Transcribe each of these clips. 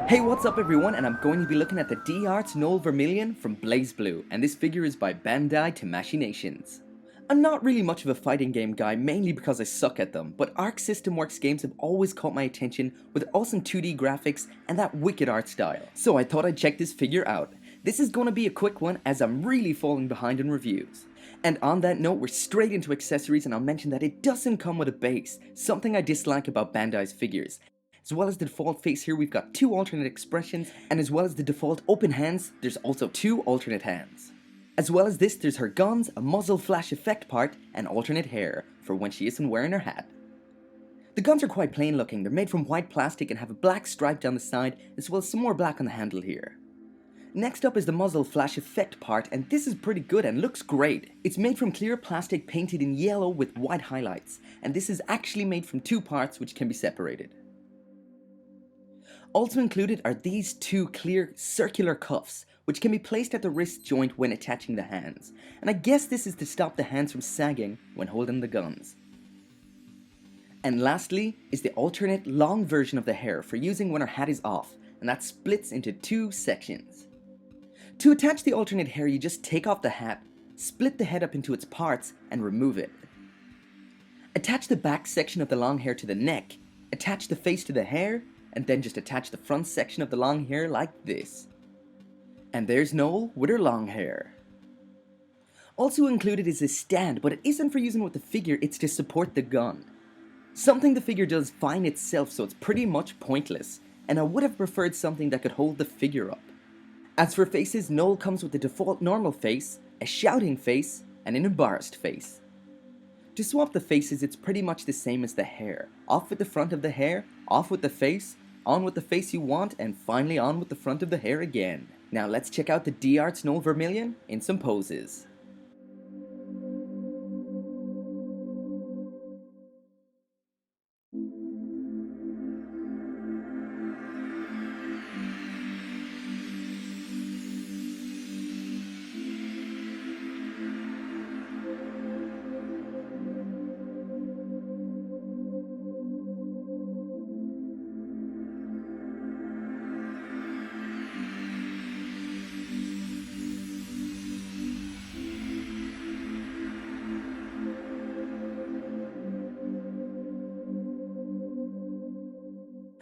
Hey, what's up everyone, and I'm going to be looking at the D-Arts Noel Vermillion from Blazblue, and this figure is by Bandai Tamashii Nations. I'm not really much of a fighting game guy, mainly because I suck at them, but Arc System Works games have always caught my attention with awesome 2D graphics and that wicked art style, so I thought I'd check this figure out. This is going to be a quick one as I'm really falling behind in reviews. And on that note, we're straight into accessories, and I'll mention that it doesn't come with a base, something I dislike about Bandai's figures. As well as the default face here, we've got two alternate expressions, and as well as the default open hands, there's also two alternate hands. As well as this, there's her guns, a muzzle flash effect part, and alternate hair, for when she isn't wearing her hat. The guns are quite plain looking, they're made from white plastic and have a black stripe down the side, as well as some more black on the handle here. Next up is the muzzle flash effect part, and this is pretty good and looks great. It's made from clear plastic painted in yellow with white highlights, and this is actually made from two parts which can be separated. Also included are these two clear circular cuffs, which can be placed at the wrist joint when attaching the hands, and I guess this is to stop the hands from sagging when holding the guns. And lastly is the alternate long version of the hair for using when her hat is off, and that splits into two sections. To attach the alternate hair, you just take off the hat, split the head up into its parts, and remove it. Attach the back section of the long hair to the neck, attach the face to the hair, and then just attach the front section of the long hair like this. And there's Noel with her long hair. Also included is this stand, but it isn't for using with the figure, it's to support the gun. Something the figure does fine itself, so it's pretty much pointless, and I would have preferred something that could hold the figure up. As for faces, Noel comes with the default normal face, a shouting face, and an embarrassed face. To swap the faces, it's pretty much the same as the hair. Off with the front of the hair, off with the face, on with the face you want, and finally on with the front of the hair again. Now let's check out the D-Arts Noel Vermillion in some poses.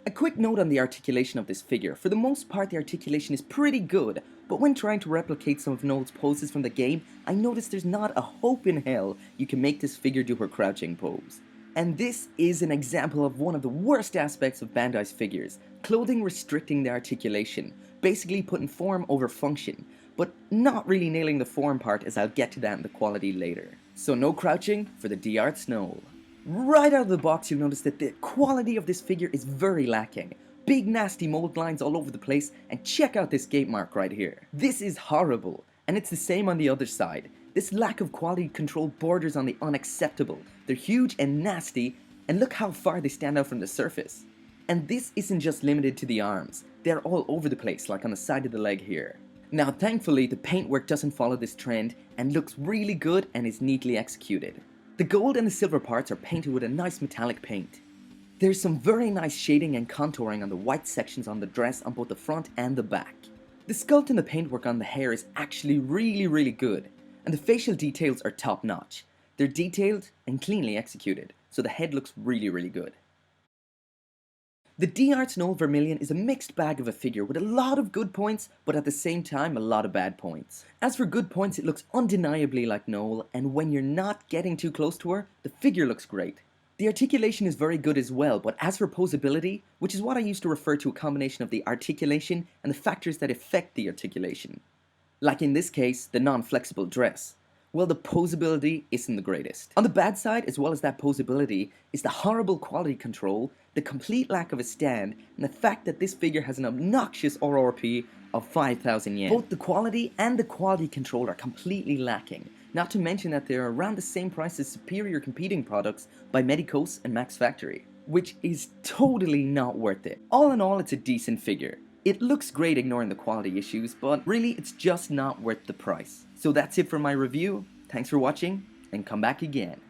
A quick note on the articulation of this figure. For the most part, the articulation is pretty good, but when trying to replicate some of Noel's poses from the game, I noticed there's not a hope in hell you can make this figure do her crouching pose. And this is an example of one of the worst aspects of Bandai's figures, clothing restricting the articulation, basically putting form over function, but not really nailing the form part, as I'll get to that in the quality later. So no crouching for the D-Arts Noel. Right out of the box, you'll notice that the quality of this figure is very lacking. Big nasty mold lines all over the place, and check out this gate mark right here. This is horrible, and it's the same on the other side. This lack of quality control borders on the unacceptable. They're huge and nasty, and look how far they stand out from the surface. And this isn't just limited to the arms. They're all over the place, like on the side of the leg here. Now thankfully, the paintwork doesn't follow this trend, and looks really good and is neatly executed. The gold and the silver parts are painted with a nice metallic paint. There's some very nice shading and contouring on the white sections on the dress on both the front and the back. The sculpt and the paintwork on the hair is actually really good, and the facial details are top notch. They're detailed and cleanly executed, so the head looks really good. The D-Arts Noel Vermillion is a mixed bag of a figure with a lot of good points, but at the same time a lot of bad points. As for good points, it looks undeniably like Noel, and when you're not getting too close to her, the figure looks great. The articulation is very good as well, but as for posability, which is what I used to refer to a combination of the articulation and the factors that affect the articulation, like in this case, the non-flexible dress, well, the posability isn't the greatest. On the bad side, as well as that posability, is the horrible quality control, the complete lack of a stand, and the fact that this figure has an obnoxious RRP of 5,000 yen. Both the quality and the quality control are completely lacking, not to mention that they're around the same price as superior competing products by Medicos and Max Factory, which is totally not worth it. All in all, it's a decent figure. It looks great ignoring the quality issues, but really it's just not worth the price. So that's it for my review. Thanks for watching, and come back again.